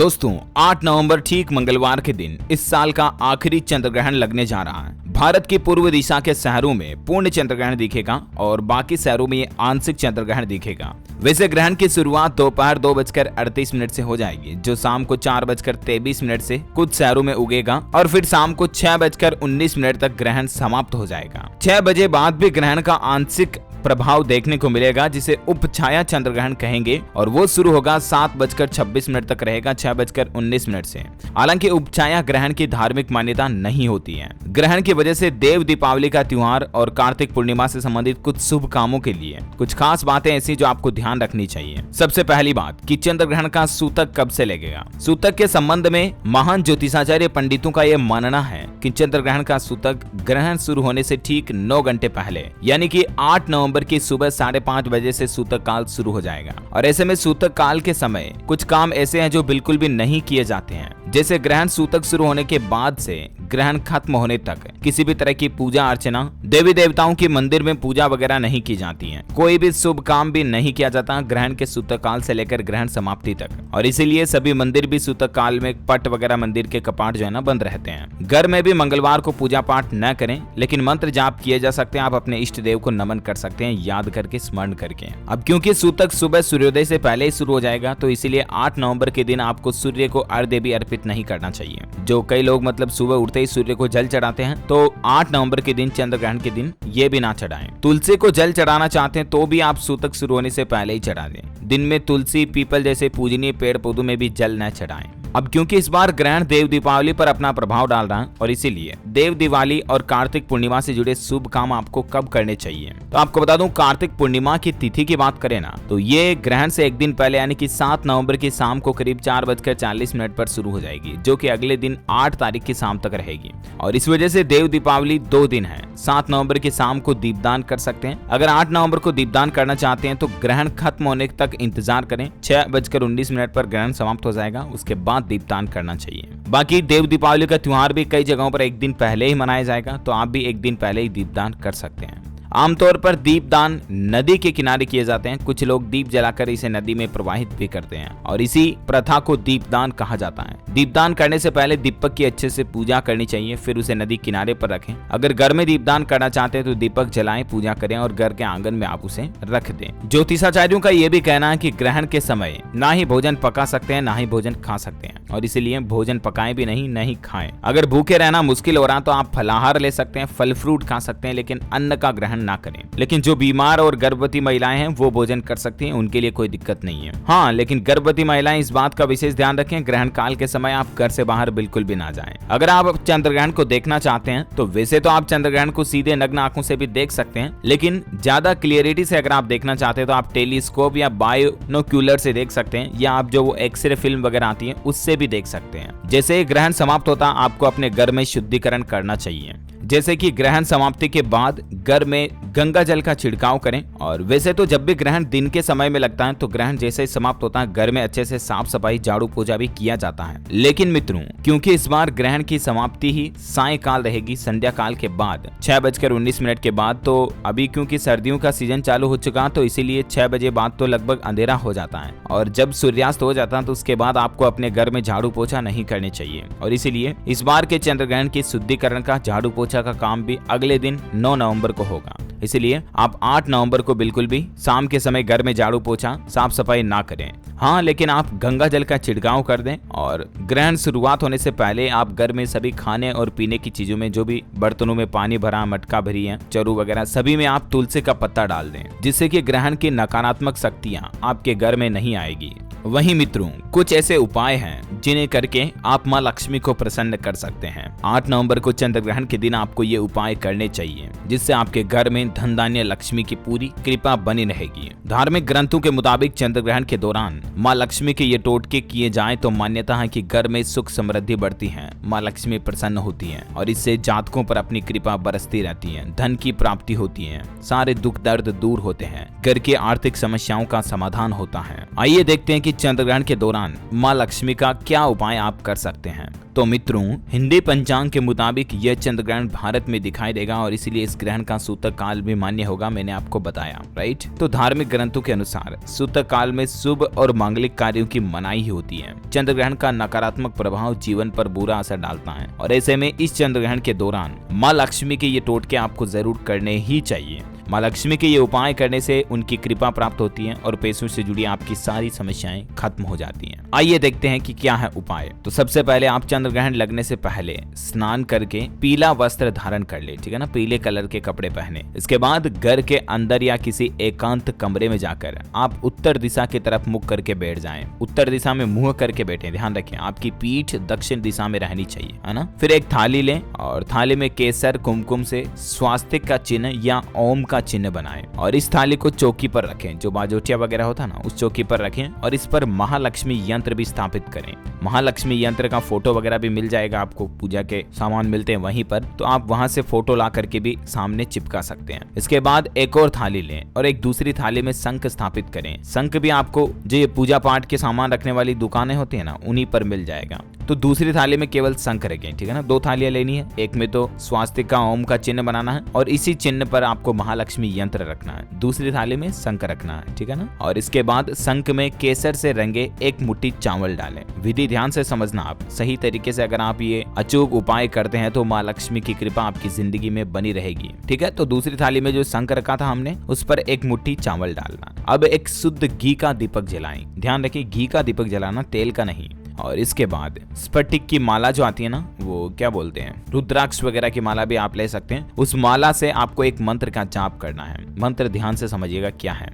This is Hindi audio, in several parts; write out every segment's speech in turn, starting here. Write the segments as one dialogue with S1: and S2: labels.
S1: दोस्तों 8 नवंबर ठीक मंगलवार के दिन इस साल का आखिरी चंद्रग्रहण लगने जा रहा है। भारत की पूर्व दिशा के शहरों में पूर्ण चंद्रग्रहण दिखेगा और बाकी शहरों में आंशिक चंद्रग्रहण दिखेगा। वैसे ग्रहण की शुरुआत दोपहर 2:38 से हो जाएगी, जो शाम को 4:23 से कुछ शहरों में उगेगा और फिर शाम को 6:19 तक ग्रहण समाप्त हो जाएगा। 6 बजे बाद भी ग्रहण का आंशिक प्रभाव देखने को मिलेगा, जिसे उपछाया चंद्रग्रहण कहेंगे, और वो शुरू होगा 7:26 तक रहेगा 6:19 से। हालांकि उपछाया ग्रहण की धार्मिक मान्यता नहीं होती है। ग्रहण की वजह से देव दीपावली का त्योहार और कार्तिक पूर्णिमा से संबंधित कुछ शुभ कामों के लिए कुछ खास बातें ऐसी जो आपको ध्यान रखनी चाहिए। सबसे पहली बात कि चंद्रग्रहण का सूतक कब से लगेगा। सूतक के संबंध में महान ज्योतिषाचार्य पंडितों का यह मानना है कि चंद्रग्रहण का सूतक ग्रहण शुरू होने से ठीक 9 घंटे पहले यानी कि 8 नवंबर की सुबह 5:30 बजे से सूतक काल शुरू हो जाएगा। और ऐसे में सूतक काल के समय कुछ काम ऐसे हैं जो बिल्कुल भी नहीं किए जाते हैं, जैसे ग्रहण सूतक शुरू होने के बाद से ग्रहण खत्म होने तक किसी भी तरह की पूजा अर्चना, देवी देवताओं की मंदिर में पूजा वगैरह नहीं की जाती है। कोई भी शुभ काम भी नहीं किया जाता ग्रहण के सूतक काल से लेकर ग्रहण समाप्ति तक। और इसीलिए सभी मंदिर भी सूतक काल में पट वगैरह मंदिर के कपाट जो है ना बंद रहते हैं। घर में भी मंगलवार को पूजा पाठ न करें, लेकिन मंत्र जाप किए जा सकते हैं। आप अपने इष्ट देव को नमन कर सकते हैं याद करके, स्मरण करके। अब क्योंकि सूतक सुबह सूर्योदय से पहले ही शुरू हो जाएगा, तो इसीलिए 8 नवंबर के दिन आपको सूर्य को अर्घ्य भी अर्पित नहीं करना चाहिए। जो कई लोग मतलब सुबह उठते ही सूर्य को जल चढ़ाते हैं, तो 8 नवंबर के दिन चंद्रग्रहण के दिन ये भी ना चढ़ाएं। तुलसी को जल चढ़ाना चाहते हैं तो भी आप सूतक शुरू होने से पहले ही चढ़ा दें। दिन में तुलसी, पीपल जैसे पूजनीय पेड़ पौधों में भी जल न चढ़ाएं। अब क्योंकि इस बार ग्रहण देव दीपावली पर अपना प्रभाव डाल रहा है, और इसीलिए देव दिवाली और कार्तिक पूर्णिमा से जुड़े शुभ काम आपको कब करने चाहिए। तो आपको बता दूं, कार्तिक पूर्णिमा की तिथि की बात करें ना, तो ये ग्रहण से एक दिन पहले यानी कि 7 नवंबर की शाम को करीब 4:40 पर शुरू हो जाएगी, जो कि अगले दिन 8 तारीख की शाम तक रहेगी। और इस वजह से देव दीपावली 2 दिन है। 7 नवंबर की शाम को दीपदान कर सकते हैं। अगर 8 नवंबर को दीपदान करना चाहते हैं तो ग्रहण खत्म होने तक इंतजार करें। 6:19 पर ग्रहण समाप्त हो जाएगा, उसके बाद दीपदान करना चाहिए। बाकी देव दीपावली का त्योहार भी कई जगहों पर एक दिन पहले ही मनाया जाएगा, तो आप भी एक दिन पहले ही दीपदान कर सकते हैं। आमतौर पर दीपदान नदी के किनारे किए जाते हैं। कुछ लोग दीप जलाकर इसे नदी में प्रवाहित भी करते हैं, और इसी प्रथा को दीपदान कहा जाता है। दीपदान करने से पहले दीपक की अच्छे से पूजा करनी चाहिए, फिर उसे नदी किनारे पर रखें। अगर घर में दीपदान करना चाहते हैं तो दीपक जलाएं, पूजा करें और घर के आंगन में आप उसे रख दें। ज्योतिषाचार्यों का यह भी कहना है कि ग्रहण के समय ना ही भोजन पका सकते हैं, ना ही भोजन खा सकते हैं, और इसीलिए भोजन पकाएं भी नहीं खाएं। अगर भूखे रहना मुश्किल हो रहा तो आप फलाहार ले सकते हैं, फल फ्रूट खा सकते हैं, लेकिन अन्न का ग्रहण ना करें। लेकिन जो बीमार और गर्भवती महिलाएं हैं वो भोजन कर सकती हैं, उनके लिए कोई दिक्कत नहीं है। हाँ, लेकिन गर्भवती महिलाएं इस बात का विशेष ध्यान रखें, ग्रहण काल के समय आप घर से बाहर बिल्कुल भी ना जाएं। अगर आप चंद्रग्रहण को देखना चाहते हैं तो वैसे तो आप चंद्रग्रहण को सीधे नग्न आंखों से भी देख सकते हैं, लेकिन ज्यादा क्लियरिटी से अगर आप देखना चाहते हैं तो आप टेलीस्कोप या बायोनोक्यूलर से देख सकते हैं, या आप जो एक्सरे फिल्म वगैरह आती है उससे भी देख सकते हैं। जैसे ही ग्रहण समाप्त होता आपको अपने घर में शुद्धिकरण करना चाहिए, जैसे कि ग्रहण समाप्ति के बाद घर में गंगा जल का छिड़काव करें। और वैसे तो जब भी ग्रहण दिन के समय में लगता है तो ग्रहण जैसे ही समाप्त होता है घर में अच्छे से साफ सफाई, झाड़ू पोछा भी किया जाता है। लेकिन मित्रों, क्योंकि इस बार ग्रहण की समाप्ति ही सायंकाल रहेगी, संध्या काल के बाद 6:19 के बाद, तो अभी क्योंकि सर्दियों का सीजन चालू हो चुका तो इसीलिए 6 बजे बाद तो लगभग अंधेरा हो जाता है, और जब सूर्यास्त हो जाता है तो उसके बाद आपको अपने घर में झाड़ू पोछा नहीं करने चाहिए। और इसीलिए इस बार के चंद्रग्रहण की शुद्धिकरण का, झाड़ू पोछा का काम भी अगले दिन 9 नवंबर को होगा। इसलिए आप 8 नवंबर को बिल्कुल भी शाम के समय घर में झाड़ू पोछा, साफ सफाई ना करें। हाँ, लेकिन आप गंगा जल का छिड़काव कर दें, और ग्रहण शुरुआत होने से पहले आप घर में सभी खाने और पीने की चीजों में, जो भी बर्तनों में पानी भरा, मटका भरी है, चरू वगैरह, सभी में आप तुलसी का पत्ता डाल दें, जिससे कि ग्रहण की नकारात्मक शक्तियां आपके घर में नहीं आएगी। वहीं मित्रों, कुछ ऐसे उपाय हैं जिन्हें करके आप मां लक्ष्मी को प्रसन्न कर सकते हैं। 8 नवंबर को चंद्रग्रहण के दिन आपको ये उपाय करने चाहिए, जिससे आपके घर में धन धान्य लक्ष्मी की पूरी कृपा बनी रहेगी। धार्मिक ग्रंथों के मुताबिक चंद्रग्रहण के दौरान मां लक्ष्मी के ये टोटके किए जाएं तो मान्यता है कि घर में सुख समृद्धि बढ़ती है, मां लक्ष्मी प्रसन्न होती है, और इससे जातकों पर अपनी कृपा बरसती रहती है, धन की प्राप्ति होती है, सारे दुख दर्द दूर होते हैं, घर की आर्थिक समस्याओं का समाधान होता है। आइए देखते हैं कि कि चंद्र ग्रहण के दौरान मां लक्ष्मी का क्या उपाय आप कर सकते हैं। तो मित्रों, हिंदी पंचांग के मुताबिक यह चंद्र ग्रहण भारत में दिखाई देगा और इसीलिए इस ग्रहण का सूतक काल भी मान्य होगा, मैंने आपको बताया, राइट। तो धार्मिक ग्रंथों के अनुसार सूतक काल में शुभ और मांगलिक कार्यों की मनाही होती है। चंद्र ग्रहण का नकारात्मक प्रभाव जीवन पर बुरा असर डालता है और ऐसे में इस चंद्र ग्रहण के दौरान मां लक्ष्मी के ये टोटके आपको जरूर करने ही चाहिए। मां लक्ष्मी के ये उपाय करने से उनकी कृपा प्राप्त होती है और पैसों से जुड़ी आपकी सारी समस्याएं खत्म हो जाती हैं। आइए देखते हैं कि क्या है उपाय। तो सबसे पहले आप चंद्र ग्रहण लगने से पहले स्नान करके पीला वस्त्र धारण कर ले, ठीक है ना, पीले कलर के कपड़े पहने। इसके बाद घर के अंदर या किसी एकांत कमरे में जाकर आप उत्तर दिशा की तरफ मुख करके बैठ जाएं। उत्तर दिशा में मुंह करके बैठे, ध्यान रखें आपकी पीठ दक्षिण दिशा में रहनी चाहिए, है ना। फिर एक थाली लें और थाली में केसर कुमकुम से स्वास्तिक का चिन्ह या ओम का चिन्ह बनाएं और इस थाली को चौकी पर रखें, जो बाजोटिया वगैरह होता ना, उस चौकी पर रखें और इस पर महालक्ष्मी यंत्र भी स्थापित करें। महालक्ष्मी यंत्र का फोटो वगैरह भी मिल जाएगा आपको, पूजा के सामान मिलते हैं वहीं पर, तो आप वहां से फोटो ला करके भी सामने चिपका सकते हैं। इसके बाद एक और थाली लें और एक दूसरी थाली में शंख स्थापित करें। शंख भी आपको जो ये पूजा पाठ के सामान रखने वाली दुकानें होती है ना, उन्हीं पर मिल जाएगा। तो दूसरी थाली में केवल शंख रखें, ठीक है ना। 2 थालियां लेनी है, एक में तो स्वास्तिक का ओम का चिन्ह बनाना है और इसी चिन्ह पर आपको महालक्ष्मी यंत्र रखना है। दूसरी थाली में शंख रखना है, ठीक है ना। और इसके बाद शंख में केसर से रंगे एक मुट्ठी चावल डालें। विधि ध्यान से समझना आप, सही तरीके से अगर आप ये अचूक उपाय करते हैं तो माँ लक्ष्मी की कृपा आपकी जिंदगी में बनी रहेगी, ठीक है। तो दूसरी थाली में जो शंख रखा था हमने, उस पर एक मुट्ठी चावल डालना। अब एक शुद्ध घी का दीपक जलाएं, ध्यान रखिए घी का दीपक जलाना, तेल का नहीं। और इसके बाद स्फटिक की माला जो आती है ना, वो क्या बोलते हैं, रुद्राक्ष वगैरह की माला भी आप ले सकते हैं। उस माला से आपको एक मंत्र का जाप करना है। मंत्र ध्यान से समझिएगा क्या है।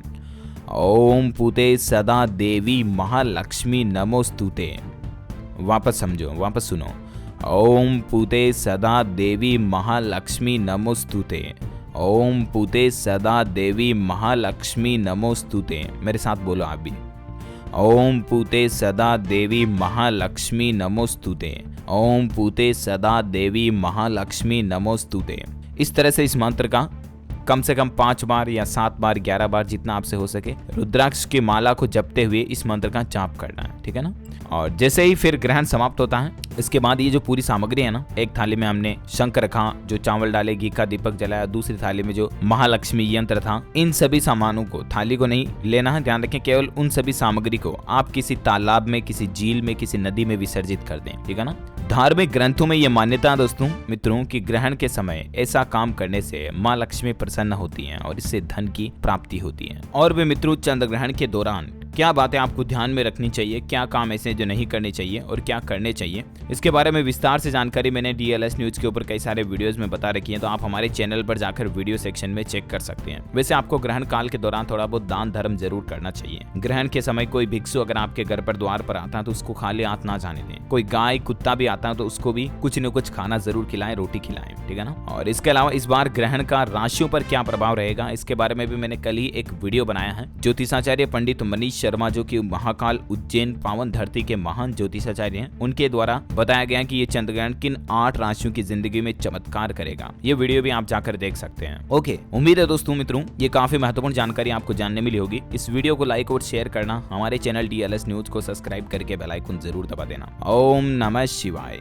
S1: ओम पूते सदा देवी महालक्ष्मी नमोस्तुते। वापस समझो, वापस सुनो। ओम पूते सदा देवी महालक्ष्मी नमोस्तुते। ओम पूते सदा देवी महालक्ष्मी नमोस्तुते। मेरे साथ बोलो आप भी। ओम पूते सदा देवी महालक्ष्मी नमोस्तुते। ओम पूते सदा देवी महालक्ष्मी नमोस्तुते। इस तरह से इस मंत्र का कम से कम 5 बार या 7 बार 11 बार जितना आपसे हो सके रुद्राक्ष की माला को जपते हुए इस मंत्र का जाप करना है, ठीक है ना। और जैसे ही फिर ग्रहण समाप्त होता है, इसके बाद ये जो पूरी सामग्री है ना, एक थाली में हमने शंख रखा, जो चावल डाले, घी का दीपक जलाया, दूसरी थाली में जो महालक्ष्मी यंत्र था, इन सभी सामानों को, थाली को नहीं लेना है, ध्यान रखें, केवल उन सभी सामग्री को आप किसी तालाब में, किसी झील में, किसी नदी में विसर्जित कर दें, ठीक है ना। धार्मिक ग्रंथों में यह मान्यता दोस्तों मित्रों कि ग्रहण के समय ऐसा काम करने से माँ लक्ष्मी प्रसन्न होती हैं और इससे धन की प्राप्ति होती है। और वे मित्रों, चंद्र ग्रहण के दौरान क्या बातें आपको ध्यान में रखनी चाहिए, क्या काम ऐसे जो नहीं करने चाहिए और क्या करने चाहिए, इसके बारे में विस्तार से जानकारी मैंने DLS न्यूज के ऊपर कई सारे वीडियोस में बता रखी है। तो आप हमारे चैनल पर जाकर वीडियो सेक्शन में चेक कर सकते हैं। वैसे आपको ग्रहण काल के दौरान थोड़ा बहुत दान धर्म जरूर करना चाहिए। ग्रहण के समय कोई भिक्षु अगर आपके घर पर द्वार पर आता है तो उसको खाली हाथ ना जाने दें। कोई गाय कुत्ता भी आता है तो उसको भी कुछ न कुछ खाना जरूर खिलाएं, रोटी खिलाएं, ठीक है ना। और इसके अलावा इस बार ग्रहण का राशियों पर क्या प्रभाव रहेगा, इसके बारे में भी मैंने कल ही एक वीडियो बनाया है। ज्योतिषाचार्य पंडित मनीष शर्मा, जो कि महाकाल उज्जैन पावन धरती के महान ज्योतिषाचार्य हैं, उनके द्वारा बताया गया कि ये चंद्र ग्रहण किन 8 राशियों की जिंदगी में चमत्कार करेगा। ये वीडियो भी आप जाकर देख सकते हैं। ओके, उम्मीद है दोस्तों मित्रों ये काफी महत्वपूर्ण जानकारी आपको जानने मिली होगी। इस वीडियो को लाइक और शेयर करना, हमारे चैनल DLS न्यूज को सब्सक्राइब करके बेल आइकन जरूर दबा देना। ओम नमः शिवाय।